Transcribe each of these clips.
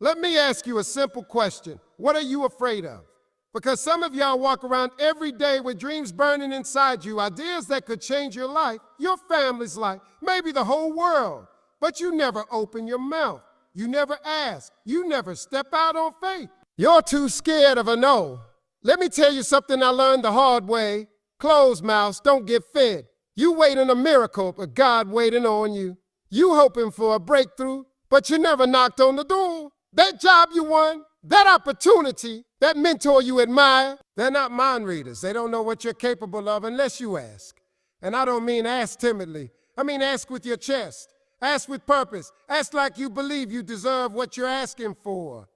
Let me ask you a simple question. What are you afraid of? Because some of y'all walk around every day with dreams burning inside you, ideas that could change your life, your family's life, maybe the whole world. But you never open your mouth. You never ask. You never step out on faith. You're too scared of a no. Let me tell you something I learned the hard way. Closed mouths don't get fed. You waiting a miracle, but God waiting on you. You hoping for a breakthrough, but you never knocked on the door. That job you won, that opportunity, that mentor you admire, they're not mind readers. They don't know what you're capable of unless you ask. And I don't mean ask timidly. I mean ask with your chest. Ask with purpose. Ask like you believe you deserve what you're asking for.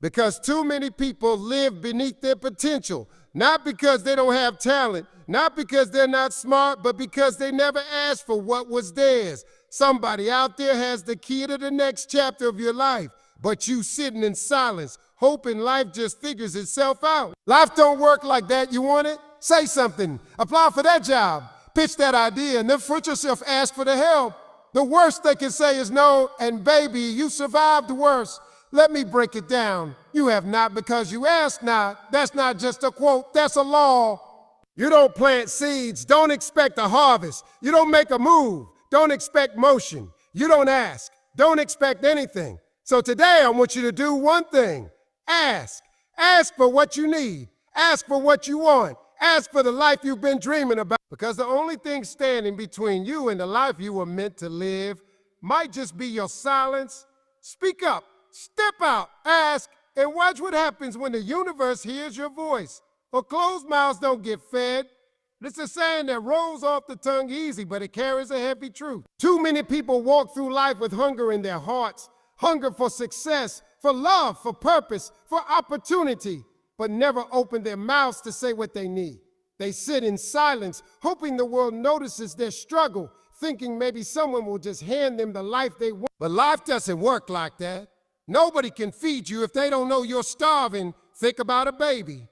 Because too many people live beneath their potential, not because they don't have talent, not because they're not smart, but because they never asked for what was theirs. Somebody out there has the key to the next chapter of your life, but you sitting in silence, hoping life just figures itself out. Life don't work like that. You want it? Say something. Apply for that job. Pitch that idea and then front yourself, ask for the help. The worst they can say is no, and baby, you survived the worst. Let me break it down. You have not because you ask not. That's not just a quote, that's a law. You don't plant seeds, don't expect a harvest. You don't make a move, don't expect motion. You don't ask, don't expect anything. So today I want you to do one thing. Ask. Ask for what you need. Ask for what you want. Ask for the life you've been dreaming about. Because the only thing standing between you and the life you were meant to live might just be your silence. Speak up. Step out, ask, and watch what happens when the universe hears your voice. Or closed mouths don't get fed. It's a saying that rolls off the tongue easy, but it carries a heavy truth. Too many people walk through life with hunger in their hearts, hunger for success, for love, for purpose, for opportunity, but never open their mouths to say what they need. They sit in silence, hoping the world notices their struggle, thinking maybe someone will just hand them the life they want. But life doesn't work like that. Nobody can feed you if they don't know you're starving. Think about a baby.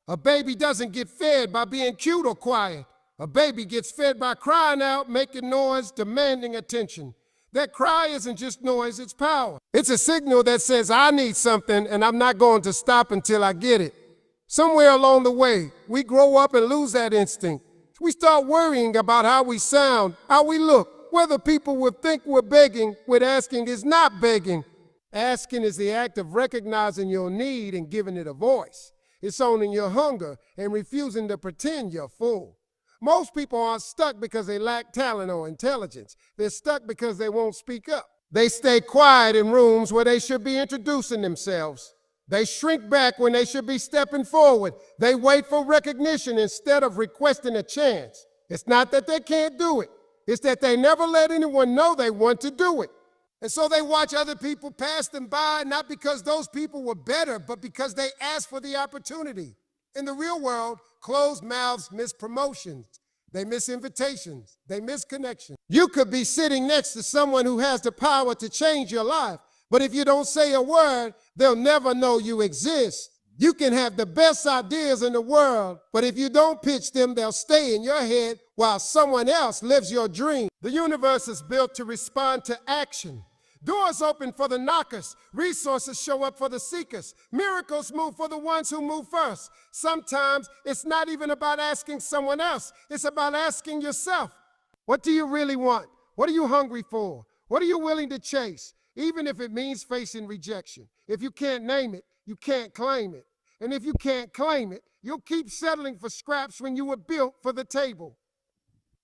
A baby doesn't get fed by being cute or quiet. A baby gets fed by crying out, making noise, demanding attention. That cry isn't just noise, it's power. It's a signal that says, I need something and I'm not going to stop until I get it. Somewhere along the way, we grow up and lose that instinct. We start worrying about how we sound, how we look, whether people will think we're begging, when asking is not begging. Asking is the act of recognizing your need and giving it a voice. It's owning your hunger and refusing to pretend you're full. Most people aren't stuck because they lack talent or intelligence. They're stuck because they won't speak up. They stay quiet in rooms where they should be introducing themselves. They shrink back when they should be stepping forward. They wait for recognition instead of requesting a chance. It's not that they can't do it. It's that they never let anyone know they want to do it. And so they watch other people pass them by, not because those people were better, but because they asked for the opportunity. In the real world, closed mouths miss promotions. They miss invitations. They miss connections. You could be sitting next to someone who has the power to change your life, but if you don't say a word, they'll never know you exist. You can have the best ideas in the world, but if you don't pitch them, they'll stay in your head while someone else lives your dream. The universe is built to respond to action. Doors open for the knockers. Resources show up for the seekers. Miracles move for the ones who move first. Sometimes it's not even about asking someone else. It's about asking yourself. What do you really want? What are you hungry for? What are you willing to chase? Even if it means facing rejection. If you can't name it, you can't claim it. And if you can't claim it, you'll keep settling for scraps when you were built for the table.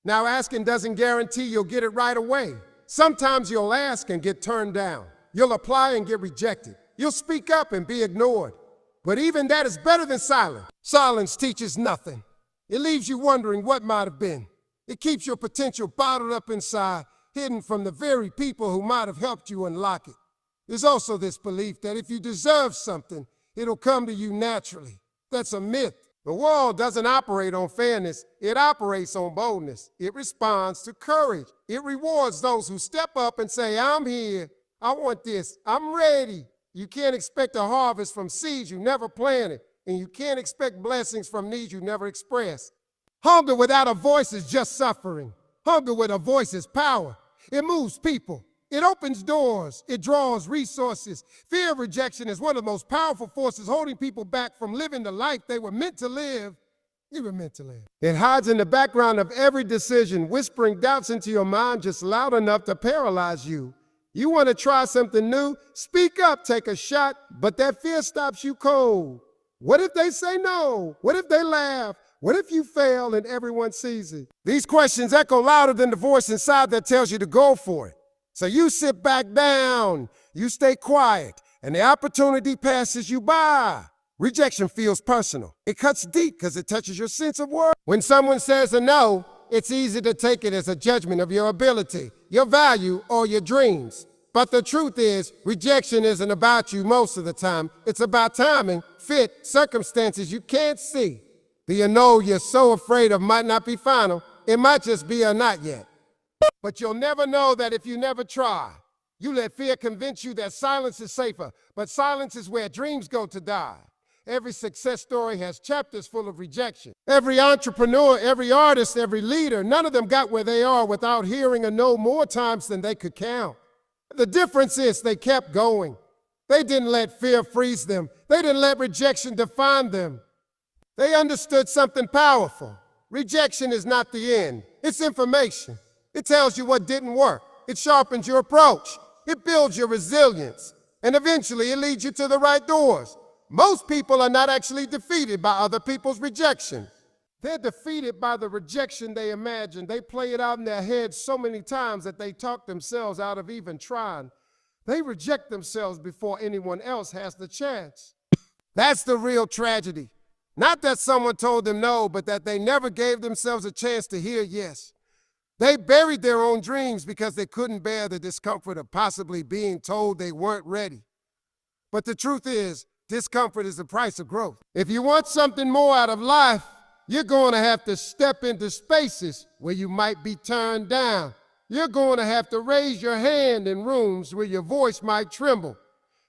Now, asking doesn't guarantee you'll get it right away. Sometimes you'll ask and get turned down. You'll apply and get rejected. You'll speak up and be ignored. But even that is better than silence. Silence teaches nothing. It leaves you wondering what might have been. It keeps your potential bottled up inside, hidden from the very people who might have helped you unlock it. There's also this belief that if you deserve something, it'll come to you naturally. That's a myth. The world doesn't operate on fairness. It operates on boldness. It responds to courage. It rewards those who step up and say, I'm here. I want this. I'm ready. You can't expect a harvest from seeds you never planted, and you can't expect blessings from needs you never expressed. Hunger without a voice is just suffering. Hunger with a voice is power. It moves people. It opens doors. It draws resources. Fear of rejection is one of the most powerful forces holding people back from living the life they were meant to live. You were meant to live. It hides in the background of every decision, whispering doubts into your mind just loud enough to paralyze you. You want to try something new? Speak up, take a shot, but that fear stops you cold. What if they say no? What if they laugh? What if you fail and everyone sees it? These questions echo louder than the voice inside that tells you to go for it. So you sit back down, you stay quiet, and the opportunity passes you by. Rejection feels personal. It cuts deep because it touches your sense of worth. When someone says a no, it's easy to take it as a judgment of your ability, your value, or your dreams. But the truth is, rejection isn't about you most of the time. It's about timing, fit, circumstances you can't see. The no you're so afraid of might not be final. It might just be a not yet. But you'll never know that if you never try. You let fear convince you that silence is safer, but silence is where dreams go to die. Every success story has chapters full of rejection. Every entrepreneur, every artist, every leader, none of them got where they are without hearing a no more times than they could count. The difference is they kept going. They didn't let fear freeze them. They didn't let rejection define them. They understood something powerful. Rejection is not the end. It's information. It tells you what didn't work. It sharpens your approach. It builds your resilience. And eventually it leads you to the right doors. Most people are not actually defeated by other people's rejection. They're defeated by the rejection they imagine. They play it out in their heads so many times that they talk themselves out of even trying. They reject themselves before anyone else has the chance. That's the real tragedy. Not that someone told them no, but that they never gave themselves a chance to hear yes. They buried their own dreams because they couldn't bear the discomfort of possibly being told they weren't ready. But the truth is, discomfort is the price of growth. If you want something more out of life, you're going to have to step into spaces where you might be turned down. You're going to have to raise your hand in rooms where your voice might tremble.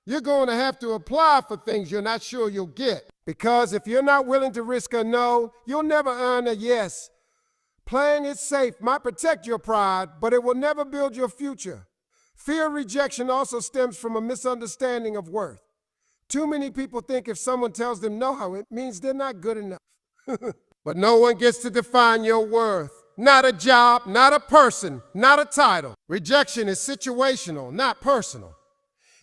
You're going to have to apply for things you're not sure you'll get. Because if you're not willing to risk a no, you'll never earn a yes. Playing it safe might protect your pride, but it will never build your future. Fear of rejection also stems from a misunderstanding of worth. Too many people think if someone tells them no, it means they're not good enough. But no one gets to define your worth. Not a job, not a person, not a title. Rejection is situational, not personal.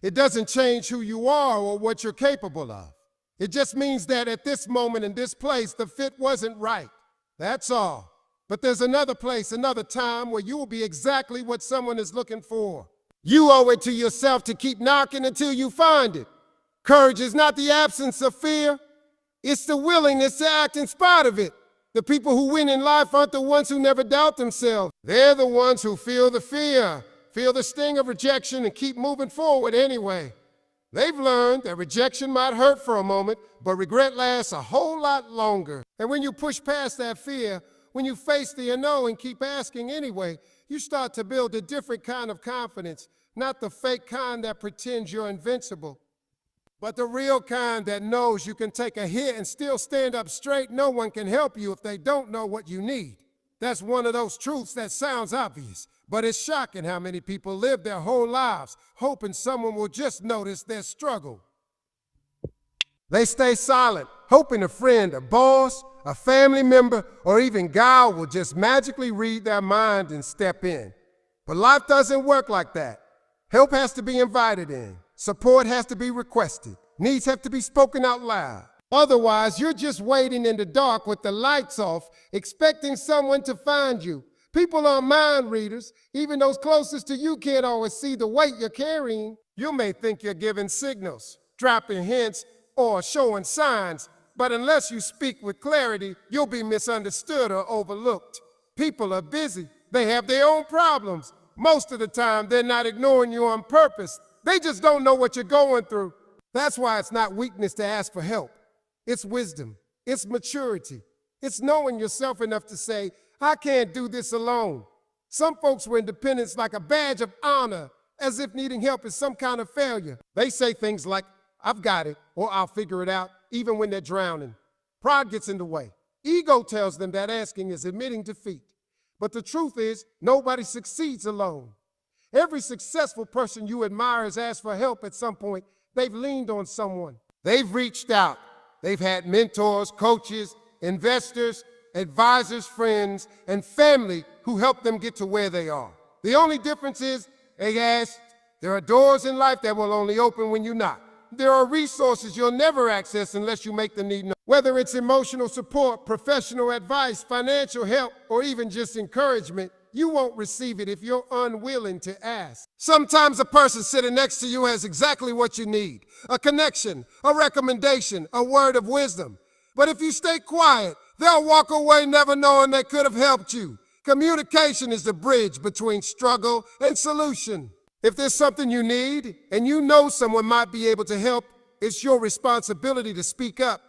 It doesn't change who you are or what you're capable of. It just means that at this moment in this place, the fit wasn't right. That's all. But there's another place, another time where you will be exactly what someone is looking for. You owe it to yourself to keep knocking until you find it. Courage is not the absence of fear. It's the willingness to act in spite of it. The people who win in life aren't the ones who never doubt themselves. They're the ones who feel the fear, feel the sting of rejection, and keep moving forward anyway. They've learned that rejection might hurt for a moment, but regret lasts a whole lot longer. And when you push past that fear, when you face the no and keep asking anyway, you start to build a different kind of confidence, not the fake kind that pretends you're invincible, but the real kind that knows you can take a hit and still stand up straight. No one can help you if they don't know what you need. That's one of those truths that sounds obvious, but it's shocking how many people live their whole lives hoping someone will just notice their struggle. They stay silent, hoping a friend, a boss, a family member, or even God will just magically read their mind and step in. But life doesn't work like that. Help has to be invited in. Support has to be requested. Needs have to be spoken out loud. Otherwise, you're just waiting in the dark with the lights off, expecting someone to find you. People aren't mind readers. Even those closest to you can't always see the weight you're carrying. You may think you're giving signals, dropping hints, or showing signs, but unless you speak with clarity, you'll be misunderstood or overlooked. People are busy. They have their own problems. Most of the time, they're not ignoring you on purpose. They just don't know what you're going through. That's why it's not weakness to ask for help. It's wisdom. It's maturity. It's knowing yourself enough to say, I can't do this alone. Some folks wear independence like a badge of honor, as if needing help is some kind of failure. They say things like, I've got it, or I'll figure it out, even when they're drowning. Pride gets in the way. Ego tells them that asking is admitting defeat. But the truth is, nobody succeeds alone. Every successful person you admire has asked for help at some point. They've leaned on someone. They've reached out. They've had mentors, coaches, investors, advisors, friends, and family who helped them get to where they are. The only difference is they asked. There are doors in life that will only open when you knock. There are resources you'll never access unless you make the need known. Whether it's emotional support, professional advice, financial help, or even just encouragement, you won't receive it if you're unwilling to ask. Sometimes the person sitting next to you has exactly what you need: a connection, a recommendation, a word of wisdom. But if you stay quiet, they'll walk away never knowing they could have helped you. Communication is the bridge between struggle and solution. If there's something you need and you know someone might be able to help, it's your responsibility to speak up.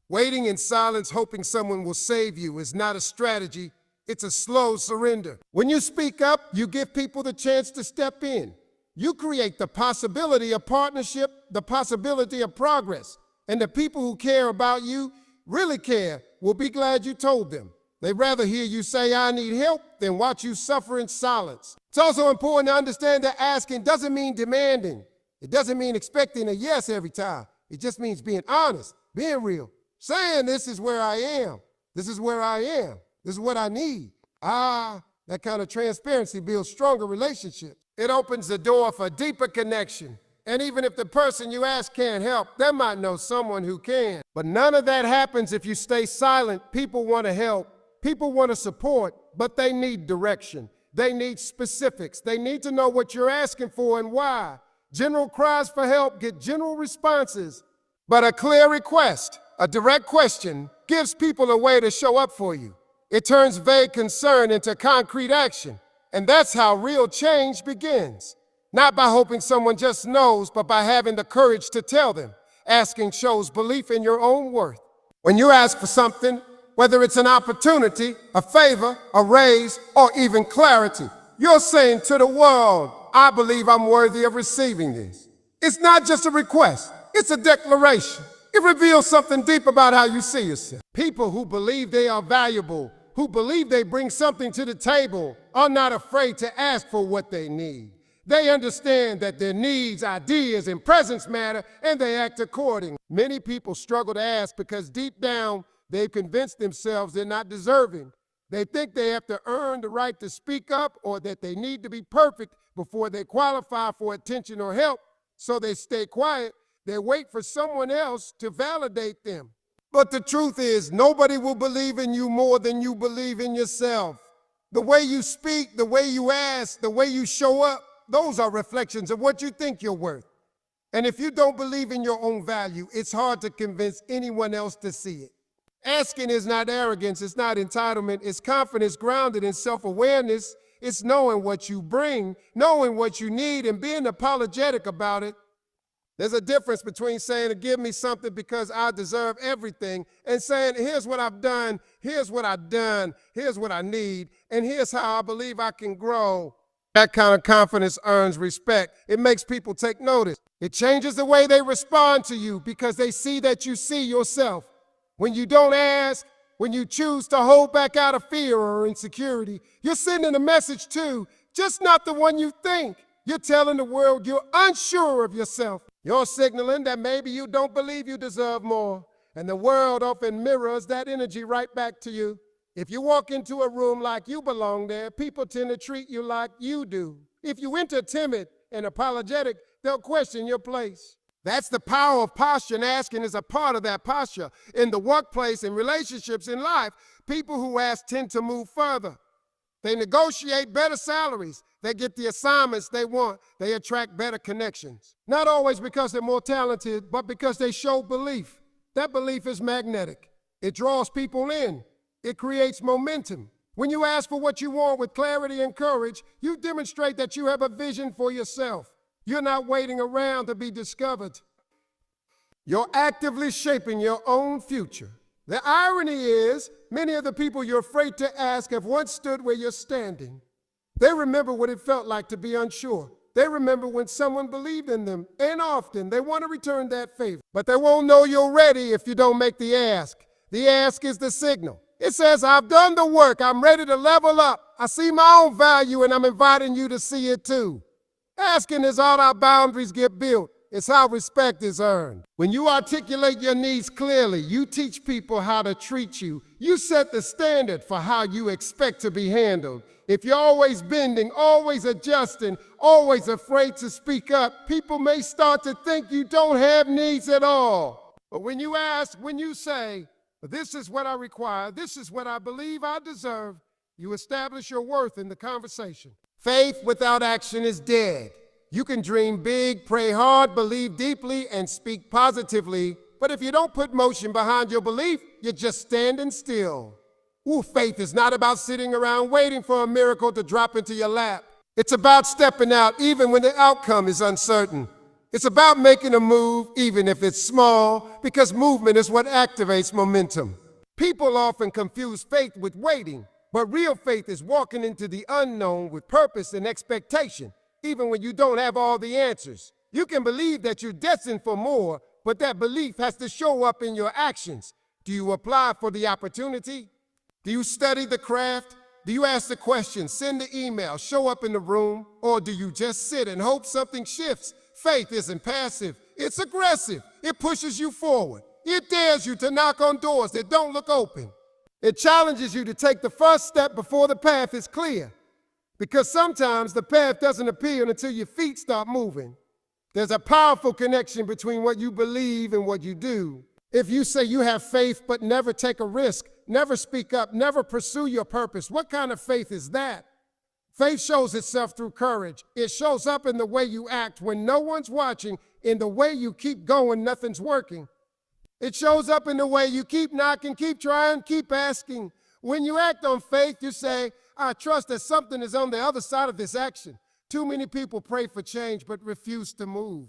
Waiting in silence hoping someone will save you is not a strategy. It's a slow surrender. When you speak up, you give people the chance to step in. You create the possibility of partnership, the possibility of progress. And the people who care about you, really care, will be glad you told them. They'd rather hear you say, "I need help," than watch you suffer in silence. It's also important to understand that asking doesn't mean demanding. It doesn't mean expecting a yes every time. It just means being honest, being real, saying, "This is where I am. This is where I am. This is what I need." That kind of transparency builds stronger relationships. It opens the door for deeper connection. And even if the person you ask can't help, they might know someone who can. But none of that happens if you stay silent. People want to help. People want to support, but they need direction. They need specifics. They need to know what you're asking for and why. General cries for help get general responses, but a clear request, a direct question, gives people a way to show up for you. It turns vague concern into concrete action, and that's how real change begins. Not by hoping someone just knows, but by having the courage to tell them. Asking shows belief in your own worth. When you ask for something, whether it's an opportunity, a favor, a raise, or even clarity, you're saying to the world, "I believe I'm worthy of receiving this." It's not just a request, it's a declaration. It reveals something deep about how you see yourself. People who believe they are valuable, who believe they bring something to the table, are not afraid to ask for what they need. They understand that their needs, ideas, and presence matter, and they act accordingly. Many people struggle to ask because deep down, they've convinced themselves they're not deserving. They think they have to earn the right to speak up, or that they need to be perfect before they qualify for attention or help. So they stay quiet. They wait for someone else to validate them. But the truth is, nobody will believe in you more than you believe in yourself. The way you speak, the way you ask, the way you show up, those are reflections of what you think you're worth. And if you don't believe in your own value, it's hard to convince anyone else to see it. Asking is not arrogance, it's not entitlement, it's confidence grounded in self-awareness. It's knowing what you bring, knowing what you need, and being apologetic about it. There's a difference between saying, "Give me something because I deserve everything," and saying, "Here's what I've done, here's what I've done, here's what I need, and here's how I believe I can grow." That kind of confidence earns respect. It makes people take notice. It changes the way they respond to you because they see that you see yourself. When you don't ask, when you choose to hold back out of fear or insecurity, you're sending a message too, just not the one you think. You're telling the world you're unsure of yourself. You're signaling that maybe you don't believe you deserve more, and the world often mirrors that energy right back to you. If you walk into a room like you belong there, people tend to treat you like you do. If you enter timid and apologetic, they'll question your place. That's the power of posture, and asking is a part of that posture. In the workplace, in relationships, in life, people who ask tend to move further. They negotiate better salaries. They get the assignments they want. They attract better connections. Not always because they're more talented, but because they show belief. That belief is magnetic. It draws people in. It creates momentum. When you ask for what you want with clarity and courage, you demonstrate that you have a vision for yourself. You're not waiting around to be discovered. You're actively shaping your own future. The irony is, many of the people you're afraid to ask have once stood where you're standing. They remember what it felt like to be unsure. They remember when someone believed in them, and often they want to return that favor. But they won't know you're ready if you don't make the ask. The ask is the signal. It says, I've done the work. I'm ready to level up. I see my own value and I'm inviting you to see it too. Asking is how our boundaries get built. It's how respect is earned. When you articulate your needs clearly, you teach people how to treat you. You set the standard for how you expect to be handled. If you're always bending, always adjusting, always afraid to speak up, people may start to think you don't have needs at all. But when you ask, when you say, this is what I require, this is what I believe I deserve, you establish your worth in the conversation. Faith without action is dead. You can dream big, pray hard, believe deeply, and speak positively, but if you don't put motion behind your belief, you're just standing still. Ooh, faith is not about sitting around waiting for a miracle to drop into your lap. It's about stepping out even when the outcome is uncertain. It's about making a move even if it's small, because movement is what activates momentum. People often confuse faith with waiting, but real faith is walking into the unknown with purpose and expectation. Even when you don't have all the answers, you can believe that you're destined for more, but that belief has to show up in your actions. Do you apply for the opportunity? Do you study the craft? Do you ask the question, send the email, show up in the room? Or do you just sit and hope something shifts? Faith isn't passive, it's aggressive. It pushes you forward. It dares you to knock on doors that don't look open. It challenges you to take the first step before the path is clear. Because sometimes the path doesn't appear until your feet start moving. There's a powerful connection between what you believe and what you do. If you say you have faith but never take a risk, never speak up, never pursue your purpose, what kind of faith is that? Faith shows itself through courage. It shows up in the way you act when no one's watching, in the way you keep going, nothing's working. It shows up in the way you keep knocking, keep trying, keep asking. When you act on faith, you say, I trust that something is on the other side of this action. Too many people pray for change but refuse to move.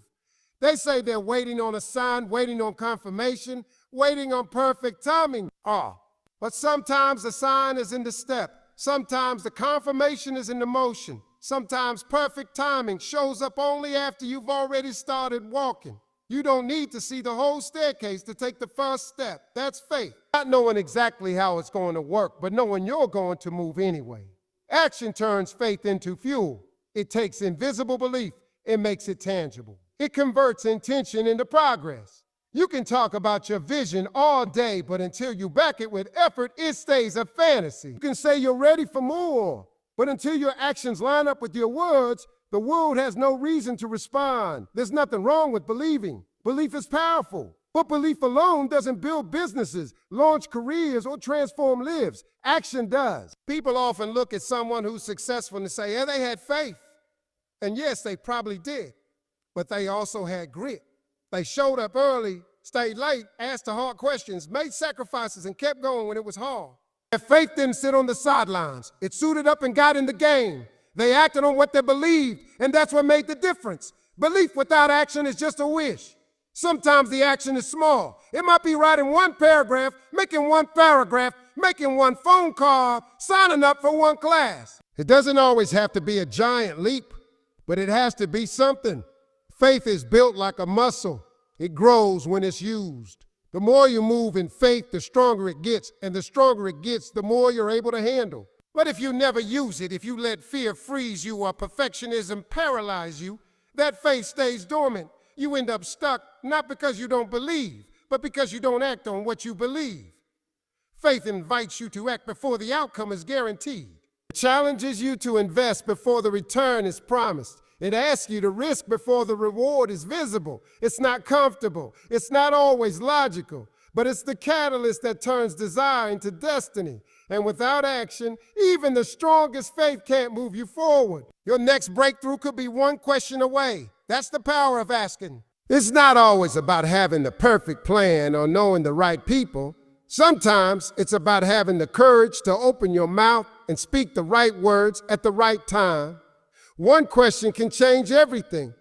They say they're waiting on a sign, waiting on confirmation, waiting on perfect timing. But sometimes the sign is in the step. Sometimes the confirmation is in the motion. Sometimes perfect timing shows up only after you've already started walking. You don't need to see the whole staircase to take the first step. That's faith. Not knowing exactly how it's going to work, but knowing you're going to move anyway. Action turns faith into fuel. It takes invisible belief and makes it tangible. It converts intention into progress. You can talk about your vision all day, but until you back it with effort, it stays a fantasy. You can say you're ready for more, but until your actions line up with your words, the world has no reason to respond. There's nothing wrong with believing. Belief is powerful, but belief alone doesn't build businesses, launch careers, or transform lives. Action does. People often look at someone who's successful and say, yeah, they had faith. And yes, they probably did, but they also had grit. They showed up early, stayed late, asked the hard questions, made sacrifices, and kept going when it was hard. Their faith didn't sit on the sidelines. It suited up and got in the game. They acted on what they believed, and that's what made the difference. Belief without action is just a wish. Sometimes the action is small. It might be writing one paragraph, making one paragraph, making one phone call, signing up for one class. It doesn't always have to be a giant leap, but it has to be something. Faith is built like a muscle. It grows when it's used. The more you move in faith, the stronger it gets, and the stronger it gets, the more you're able to handle. But if you never use it, if you let fear freeze you or perfectionism paralyze you, that faith stays dormant. You end up stuck, not because you don't believe, but because you don't act on what you believe. Faith invites you to act before the outcome is guaranteed. It challenges you to invest before the return is promised. It asks you to risk before the reward is visible. It's not comfortable. It's not always logical, but it's the catalyst that turns desire into destiny. And without action, even the strongest faith can't move you forward. Your next breakthrough could be one question away. That's the power of asking. It's not always about having the perfect plan or knowing the right people. Sometimes it's about having the courage to open your mouth and speak the right words at the right time. One question can change everything.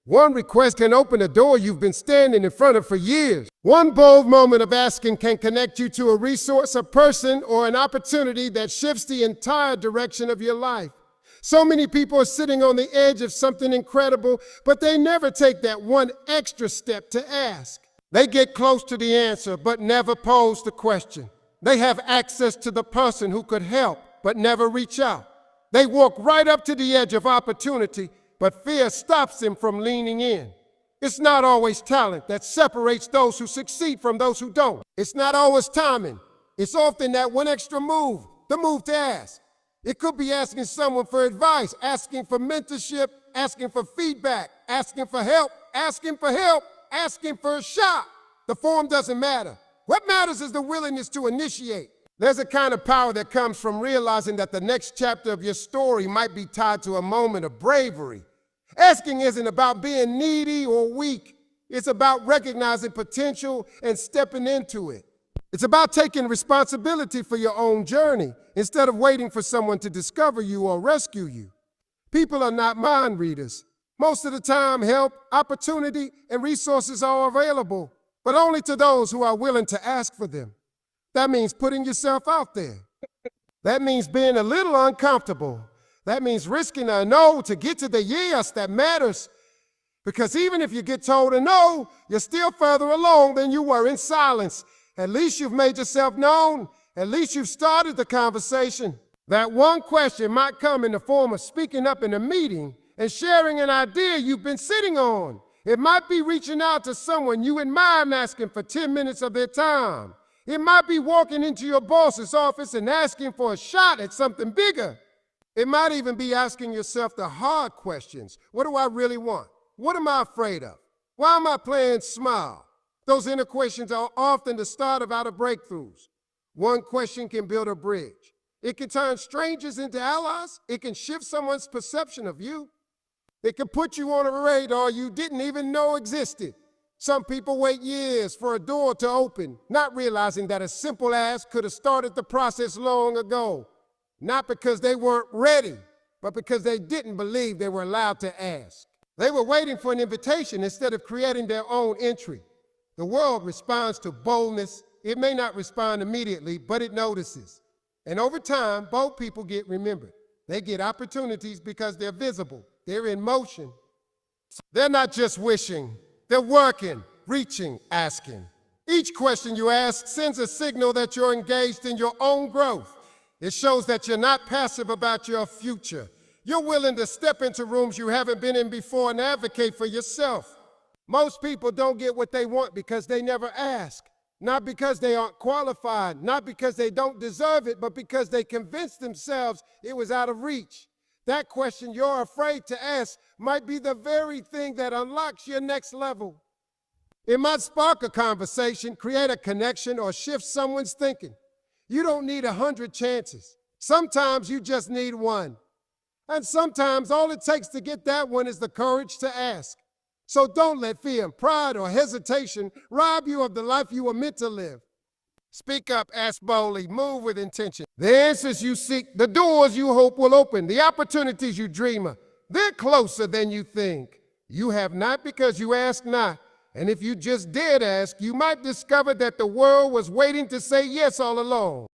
One request can open a door you've been standing in front of for years. One bold moment of asking can connect you to a resource, a person, or an opportunity that shifts the entire direction of your life. So many people are sitting on the edge of something incredible, but they never take that one extra step to ask. They get close to the answer, but never pose the question. They have access to the person who could help but never reach out. They walk right up to the edge of opportunity, but fear stops them from leaning in. It's not always talent that separates those who succeed from those who don't. It's not always timing. It's often that one extra move, the move to ask. It could be asking someone for advice, asking for mentorship, asking for feedback, asking for help, asking for a shot. The form doesn't matter. What matters is the willingness to initiate. There's a kind of power that comes from realizing that the next chapter of your story might be tied to a moment of bravery. Asking isn't about being needy or weak. It's about recognizing potential and stepping into it. It's about taking responsibility for your own journey instead of waiting for someone to discover you or rescue you. People are not mind readers. Most of the time, help, opportunity, and resources are available, but only to those who are willing to ask for them. That means putting yourself out there. That means being a little uncomfortable. That means risking a no to get to the yes that matters. Because even if you get told a no, you're still further along than you were in silence. At least you've made yourself known. At least you've started the conversation. That one question might come in the form of speaking up in a meeting and sharing an idea you've been sitting on. It might be reaching out to someone you admire and asking for 10 minutes of their time. It might be walking into your boss's office and asking for a shot at something bigger. It might even be asking yourself the hard questions. What do I really want? What am I afraid of? Why am I playing small? Those inner questions are often the start of outer breakthroughs. One question can build a bridge. It can turn strangers into allies. It can shift someone's perception of you. It can put you on a radar you didn't even know existed. Some people wait years for a door to open, not realizing that a simple ask could have started the process long ago. Not because they weren't ready, but because they didn't believe they were allowed to ask. They were waiting for an invitation instead of creating their own entry. The world responds to boldness. It may not respond immediately, but it notices. And over time, bold people get remembered. They get opportunities because they're visible. They're in motion. They're not just wishing. They're working, reaching, asking. Each question you ask sends a signal that you're engaged in your own growth. It shows that you're not passive about your future. You're willing to step into rooms you haven't been in before and advocate for yourself. Most people don't get what they want because they never ask. Not because they aren't qualified, not because they don't deserve it, but because they convinced themselves it was out of reach. That question you're afraid to ask might be the very thing that unlocks your next level. It might spark a conversation, create a connection, or shift someone's thinking. You don't need 100 chances. Sometimes you just need one. And sometimes all it takes to get that one is the courage to ask. So don't let fear, pride, or hesitation rob you of the life you were meant to live. Speak up, ask boldly, move with intention. The answers you seek, the doors you hope will open, the opportunities you dream of, they're closer than you think. You have not because you ask not. And if you just dared ask, you might discover that the world was waiting to say yes all along.